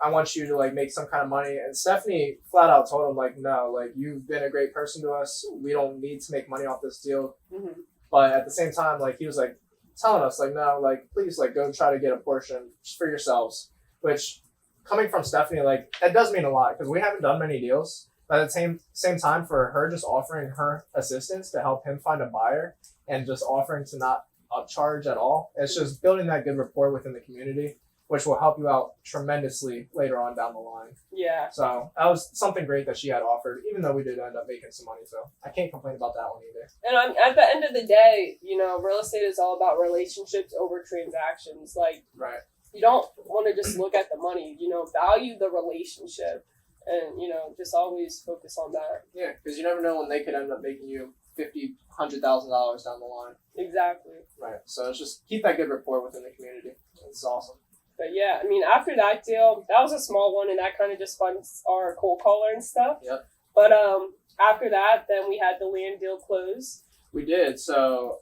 I want you to like make some kind of money. And Stefanie flat out told him like, no, like you've been a great person to us. We don't need to make money off this deal. Mm-hmm. But at the same time, like he was like telling us like, no, like please like go try to get a portion just for yourselves. Which coming from Stefanie, like that does mean a lot because we haven't done many deals. But at the same time, for her just offering her assistance to help him find a buyer and just offering to not upcharge at all, it's just building that good rapport within the community, which will help you out tremendously later on down the line. Yeah. So that was something great that she had offered, even though we did end up making some money. So I can't complain about that one either. And at the end of the day, real estate is all about relationships over transactions. Like, Right. you don't want to just look at the money, value the relationship and, just always focus on that. Yeah, because you never know when they could end up making you $50,000, $100,000 down the line. Exactly. Right. So it's just keep that good rapport within the community. It's awesome. But yeah, after that deal, that was a small one, and that kind of just funds our cold caller and stuff. Yep. But after that, then we had the land deal close. We did. So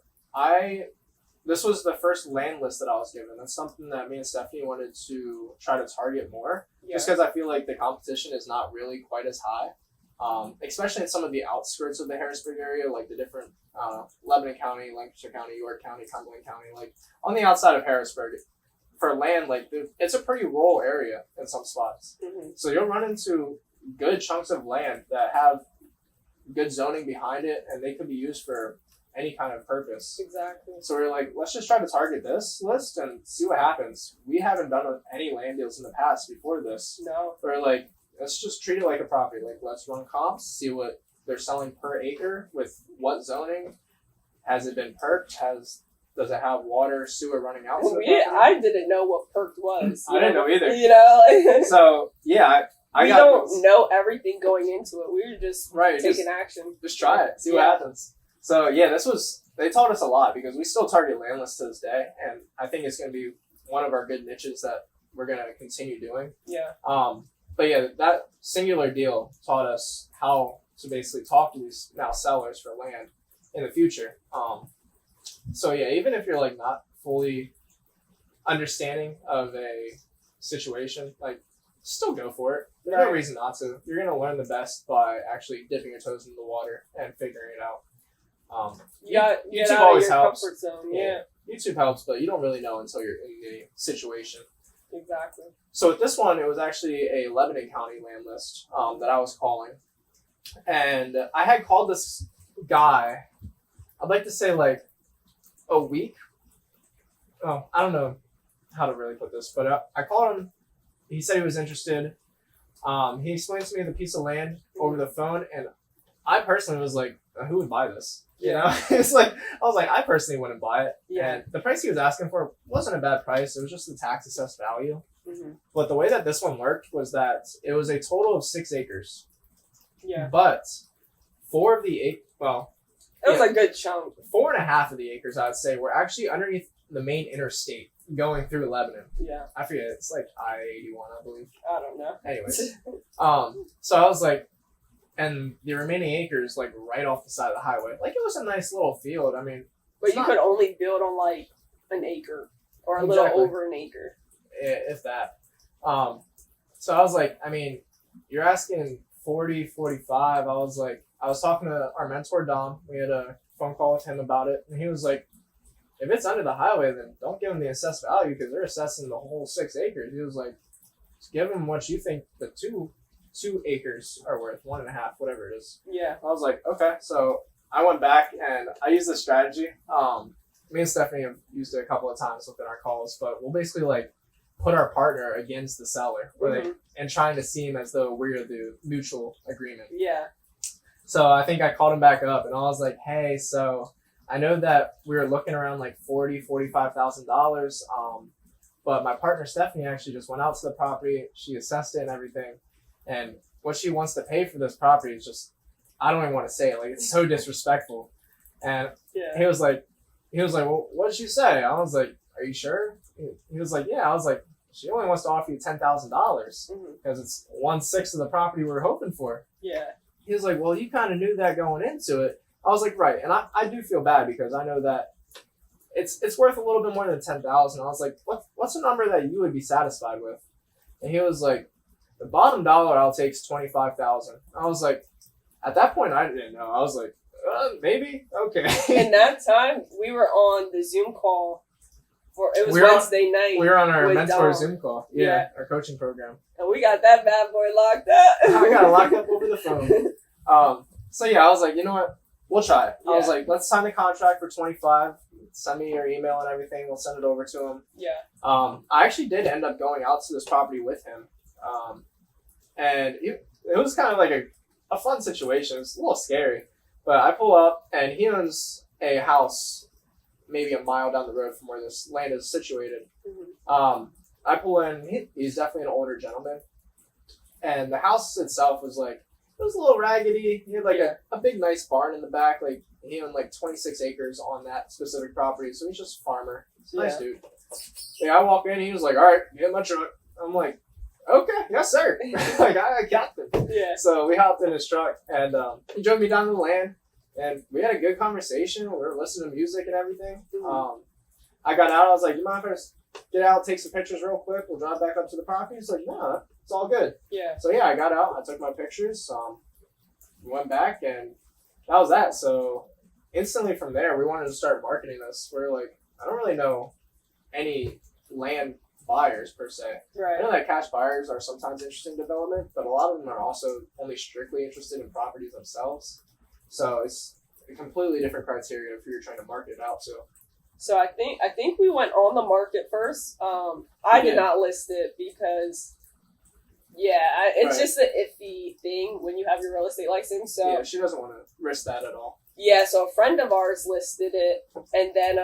this was the first land list that I was given. That's something that me and Stefanie wanted to try to target more, just because I feel like the competition is not really quite as high, especially in some of the outskirts of the Harrisburg area, like the different Lebanon County, Lancaster County, York County, Cumberland County, like on the outside of Harrisburg. For land, like it's a pretty rural area in some spots. Mm-hmm. So you'll run into good chunks of land that have good zoning behind it, and they could be used for any kind of purpose. Exactly. So we're like, let's just try to target this list and see what happens. We haven't done any land deals in the past before this. No. We're like, let's just treat it like a property. Like, let's run comps, see what they're selling per acre with what zoning. Has it been perked? Does it have water, sewer running out? I didn't know what perked was. I didn't know either. So, yeah, we don't know everything going into it. We were just taking action. Just try it, see what happens. So, yeah, they taught us a lot because we still target land lists to this day. And I think it's going to be one of our good niches that we're going to continue doing. Yeah. But yeah, that singular deal taught us how to basically talk to these now sellers for land in the future. So yeah, even if you're like not fully understanding of a situation, like still go for it. There's no reason not to. You're gonna learn the best by actually dipping your toes in the water and figuring it out. YouTube always helps. Comfort zone. Yeah. YouTube helps, but you don't really know until you're in the situation. Exactly. So with this one, it was actually a Lebanon County land list that I was calling, and I had called this guy. I'd like to say like a week. Oh, I don't know how to really put this, but I called him. He said he was interested. He explained to me the piece of land over the phone, and I personally was like, who would buy this? You know, it's like, I was like, I personally wouldn't buy it. Yeah. And the price he was asking for wasn't a bad price. It was just the tax assessed value. Mm-hmm. But the way that this one worked was that it was a total of 6 acres. Yeah. But 4 of the it was a good chunk. 4.5 of the acres, I would say, were actually underneath the main interstate going through Lebanon. Yeah. I forget, it's like I-81, I believe. I don't know. Anyways. So I was like, and the remaining acres, like, right off the side of the highway. Like, it was a nice little field. I mean... But you could only build on, like, an acre. Or a little over an acre. If that. So I was like, I mean, you're asking 40, 45. I was talking to our mentor, Dom. We had a phone call with him about it. And he was like, if it's under the highway, then don't give them the assessed value because they're assessing the whole 6 acres. He was like, just give them what you think the two acres are worth, 1.5, whatever it is. Yeah. I was like, okay. So I went back and I used this strategy. Me and Stefanie have used it a couple of times within our calls, but we'll basically like put our partner against the seller and trying to seem as though we're the mutual agreement. Yeah. So I think I called him back up and I was like, hey, so I know that we were looking around like $45,000. But my partner Stefanie actually just went out to the property. She assessed it and everything. And what she wants to pay for this property is just, I don't even want to say it. Like, it's so disrespectful. And he was like, well, what did she say? I was like, are you sure? He was like, yeah. I was like, she only wants to offer you $10,000 because it's 1/6 of the property we were hoping for. Yeah. He was like, well, you kind of knew that going into it. I was like, right. And I do feel bad because I know that it's worth a little bit more than $10,000. I was like, what's a number that you would be satisfied with? And he was like, the bottom dollar I'll take is $25,000. I was like, at that point, I didn't know. I was like, maybe? Okay. And that time, we were on the Zoom call It was Wednesday night. We were on our with mentor Dom. Zoom call. Yeah. Our coaching program. And we got that bad boy locked up. I got it locked up over the phone. So yeah, I was like, you know what? We'll try it. I was like, let's sign the contract for 25. Send me your email and everything. We'll send it over to him. Yeah. I actually did end up going out to this property with him. And it was kind of like a fun situation. It was a little scary. But I pull up, and he owns a house maybe a mile down the road from where this land is situated. Mm-hmm. I pull in. He's definitely an older gentleman. And the house itself was like, it was a little raggedy. He had like a big nice barn in the back. Like he owned like 26 acres on that specific property. So he's just a farmer. Nice dude. Yeah, I walk in. He was like, all right, get in my truck. I'm like, okay, yes, sir. Like, I got them. Yeah. So we hopped in his truck, and he drove me down to the land, and we had a good conversation. We were listening to music and everything. Mm-hmm. I got out. I was like, you mind if I just get out, take some pictures real quick? We'll drive back up to the property. He's like, no, it's all good. Yeah. So, yeah, I got out. I took my pictures. Went back, and that was that. So instantly from there, we wanted to start marketing this. We're like, I don't really know any land buyers per se. Right. I know that cash buyers are sometimes interested in development, but a lot of them are also only strictly interested in properties themselves. So it's a completely different criteria if you're trying to market it out to. So I think we went on the market first. I did not list it because it's just an iffy thing when you have your real estate license. So yeah, she doesn't want to risk that at all. Yeah, so a friend of ours listed it, and then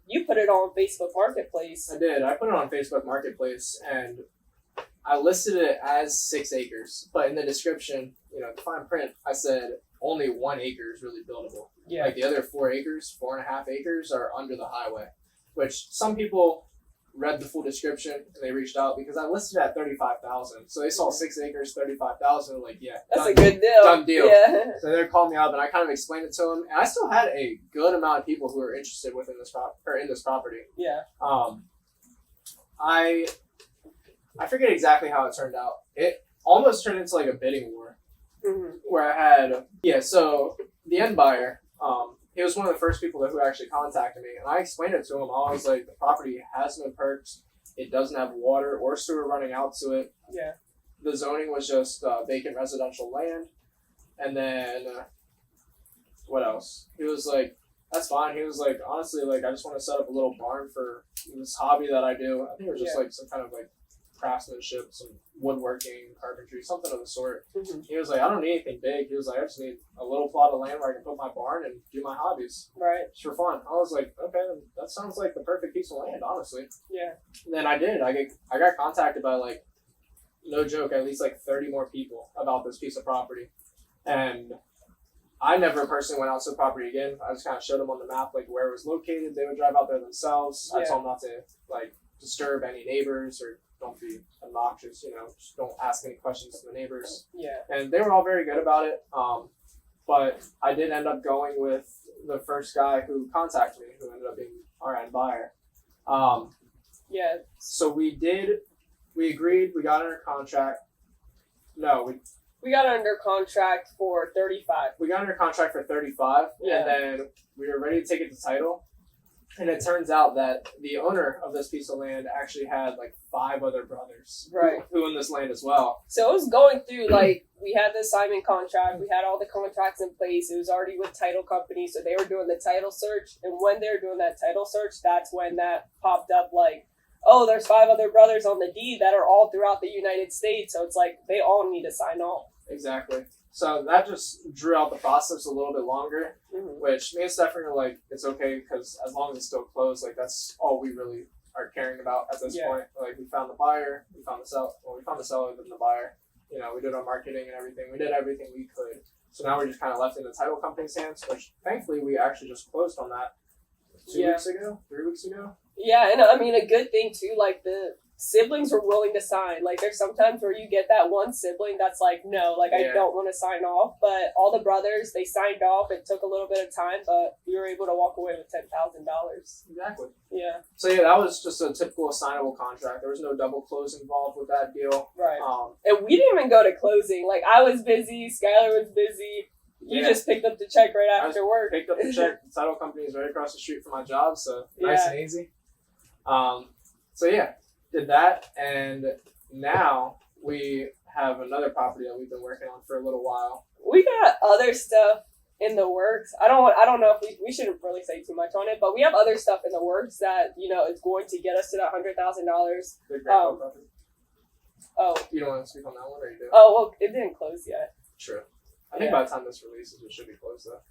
you put it on Facebook Marketplace. I did. I put it on Facebook Marketplace, and I listed it as 6 acres. But in the description, the fine print, I said only 1 acre is really buildable. Yeah. Like the other 4 acres, 4.5 acres are under the highway, which some people read the full description and they reached out because I listed it at $35,000. So they saw 6 acres, $35,000. Like, yeah, that's a good deal. Done deal. Yeah. So they called me up and I kind of explained it to them, and I still had a good amount of people who were interested in this property. Yeah. I forget exactly how it turned out. It almost turned into like a bidding war, where I had So the end buyer, he was one of the first people who actually contacted me, and I explained it to him. I was like, the property has no perks. It doesn't have water or sewer running out to it. Yeah. The zoning was just vacant residential land. And then, what else? He was like, that's fine. He was like, honestly, like, I just want to set up a little barn for this hobby that I do. I think it was just like some kind of like craftsmanship, some woodworking, carpentry, something of the sort. Mm-hmm. He was like, I don't need anything big. He was like, I just need a little plot of land where I can put my barn and do my hobbies. Right. Just for fun. I was like, okay, that sounds like the perfect piece of land, honestly. Yeah. And then I did. I got contacted by, like, no joke, at least like 30 more people about this piece of property. And I never personally went out to the property again. I just kind of showed them on the map, like, where it was located. They would drive out there themselves. I told them not to, like, disturb any neighbors or don't be obnoxious, just don't ask any questions to the neighbors. Yeah. And they were all very good about it. But I did end up going with the first guy who contacted me, who ended up being our end buyer. Yeah. So we agreed, we got under contract. No, we got under contract for 35. We got under contract for 35, and then we were ready to take it to title. And it turns out that the owner of this piece of land actually had like 5 other brothers who owned this land as well. So it was going through, like, we had the assignment contract, we had all the contracts in place, it was already with title companies, so they were doing the title search. And when they were doing that title search, that's when that popped up, like, oh, there's 5 other brothers on the deed that are all throughout the United States. So it's like they all need to sign off. Exactly. So that just drew out the process a little bit longer, which me and Stefanie were like, it's okay, because as long as it's still closed, like, that's all we really are caring about at this point. Like, we found the buyer, we found the seller, then the buyer. We did our marketing and everything. We did everything we could. So now we're just kind of left in the title company's hands, which thankfully we actually just closed on that 3 weeks ago. Yeah, and I mean, a good thing too, like, the siblings were willing to sign. Like, there's sometimes where you get that one sibling that's like, no, like, I don't want to sign off. But all the brothers, they signed off. It took a little bit of time, but we were able to walk away with $10,000. Exactly. Yeah. So yeah, that was just a typical assignable contract. There was no double close involved with that deal. Right. And we didn't even go to closing. Like, I was busy, Skyler was busy. You just picked up the check right after work. Picked up the check. The title company is right across the street from my job, so nice and easy. So yeah, did that, and now we have another property that we've been working on for a little while. We got other stuff in the works. I don't know if we shouldn't really say too much on it, but we have other stuff in the works that is going to get us to that $100,000. Oh, you don't want to speak on that one, or you do? Oh well, it didn't close yet. True. I think by the time this releases, it should be closed though.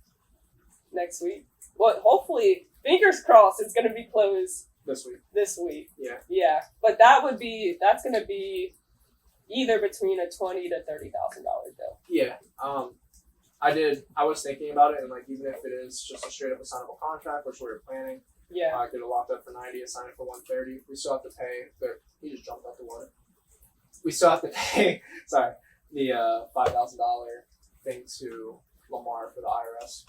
Next week. Well, hopefully, fingers crossed, it's gonna be closed this week. Yeah. Yeah, but that's gonna be either between a $20,000 to $30,000 bill. Yeah. I was thinking about it, and like even if it is just a straight up assignable contract, which we were planning, I could have locked up for 90, assign it for 130. We still have to pay. He just jumped out the water. We still have to pay. Sorry, the $5,000 thing to Lamar for the IRS.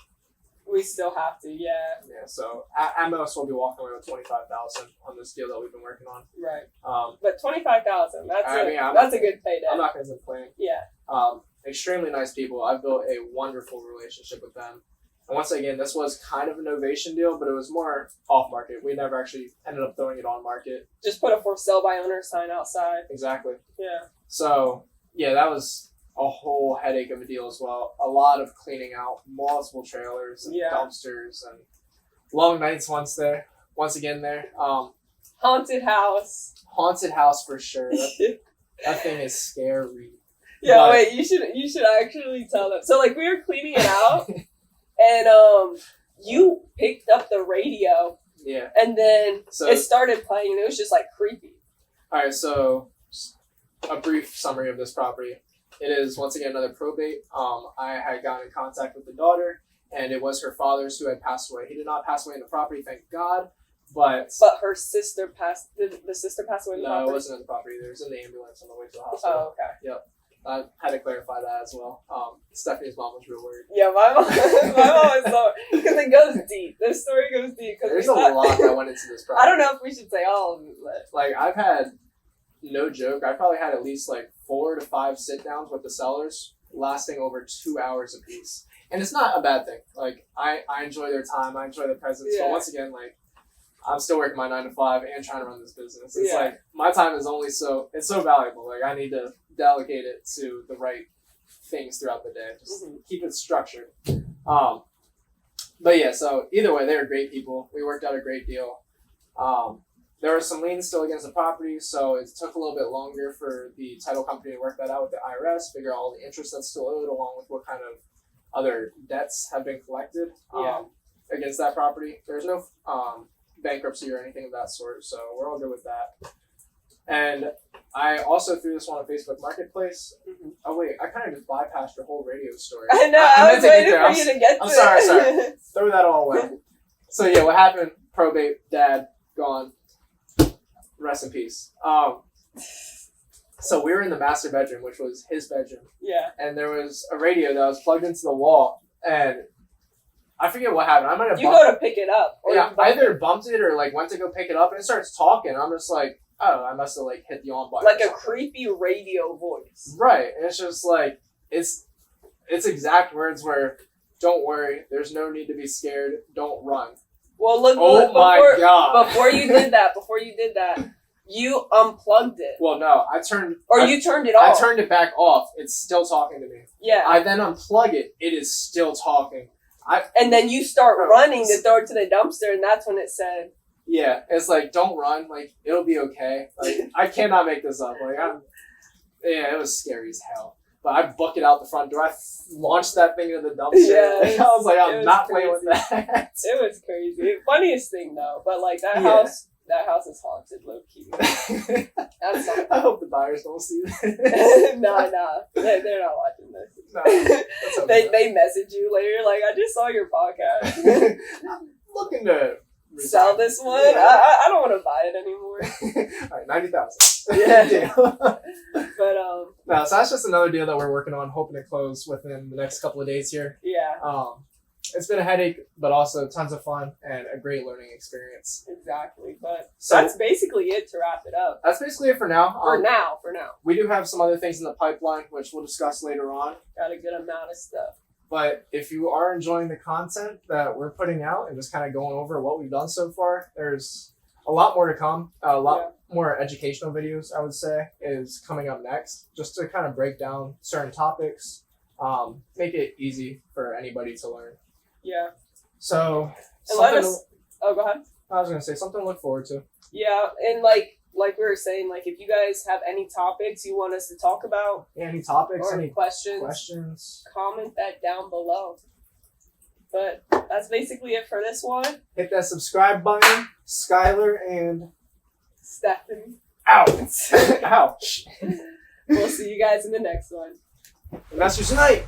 We still have to, yeah. Yeah. So at most we'll be walking away with $25,000 on this deal that we've been working on. Right. But $25,000. That's a good payday. I'm not going to complain. Yeah. Extremely nice people. I've built a wonderful relationship with them. And once again, this was kind of an ovation deal, but it was more off market. We never actually ended up throwing it on market. Just put a for sale by owner sign outside. Exactly. Yeah. So, yeah, that was a whole headache of a deal as well. A lot of cleaning out multiple trailers and dumpsters and long nights once again there. Haunted house. Haunted house for sure. That thing is scary. Yeah, but wait, you should actually tell them. So like we were cleaning it out and you picked up the radio. Yeah. And then it started playing and it was just like creepy. Alright, so a brief summary of this property. It is once again another probate. I had gotten in contact with the daughter, and it was her father's who had passed away. He did not pass away in the property, thank God. But her sister passed. Did the sister pass away in the property? No, it wasn't in the property. There was in the ambulance on the way to the hospital. Oh, okay. Yep. I had to clarify that as well. Stefanie's mom was real worried. Yeah, my mom was so, because it goes deep. This story goes deep. There's a lot that went into this property. I don't know if we should say all of it. But. Like, I've had, no joke, I probably had at least like 4 to 5 sit downs with the sellers lasting over 2 hours apiece. And it's not a bad thing. Like, I enjoy their time. I enjoy their presence. But once again, like, I'm still working my 9 to 5 and trying to run this business. It's like, my time is only it's so valuable. Like, I need to delegate it to the right things throughout the day. Just keep it structured. But yeah, so either way, they were great people. We worked out a great deal. There were some liens still against the property, so it took a little bit longer for the title company to work that out with the IRS, figure out all the interest that's still owed, along with what kind of other debts have been collected against that property. There's no bankruptcy or anything of that sort, so we're all good with that. And I also threw this one on Facebook Marketplace. Oh wait, I kind of just bypassed your whole radio story. I know, I was waiting for you to get to it. I'm sorry. Throw that all away. So yeah, what happened? Probate, dad, gone. Rest in peace. So we were in the master bedroom, which was his bedroom. Yeah. And there was a radio that was plugged into the wall, and I forget what happened. I might have go to pick it up. Or I either bumped it or like went to go pick it up, and it starts talking. I'm just like, oh, I must have like hit the on button. Like a creepy radio voice. Right. And it's just like it's exact words where, don't worry, there's no need to be scared, don't run. Well, look. My God. Before you did that, you unplugged it. Well, no, you turned it off. I turned it back off. It's still talking to me. Yeah. I then unplug it. It is still talking. And then you start running to throw it to the dumpster, and that's when it said. Yeah, it's like, don't run. Like, it'll be okay. Like, I cannot make this up. Like, it was scary as hell. But I booked it out the front door. I launched that thing into the dumpster. Yeah, I was like, I'm not playing with that. It was crazy. Funniest thing though, but like that house is haunted, low key. That's something. I hope the buyers don't see that. No, they're not watching this. No, they message you later, like, I just saw your podcast. I'm looking to sell this one. Yeah. I don't want to buy it anymore. All right, 90,000. Yeah. But no, so that's just another deal that we're working on, hoping to close within the next couple of days here. Yeah. It's been a headache, but also tons of fun and a great learning experience. Exactly. But that's basically it to wrap it up. That's basically it for now. For now. We do have some other things in the pipeline, which we'll discuss later on. Got a good amount of stuff. But if you are enjoying the content that we're putting out and just kind of going over what we've done so far, there's a lot more to come. A lot more educational videos, I would say, is coming up next, just to kind of break down certain topics, make it easy for anybody to learn. Yeah. So, go ahead. I was gonna say something to look forward to. Yeah, and like we were saying, like if you guys have any topics you want us to talk about, any topics, or any questions, comment that down below. But that's basically it for this one. Hit that subscribe button, Skyler and Stefanie. Ouch! Ouch! We'll see you guys in the next one. Masters Unite!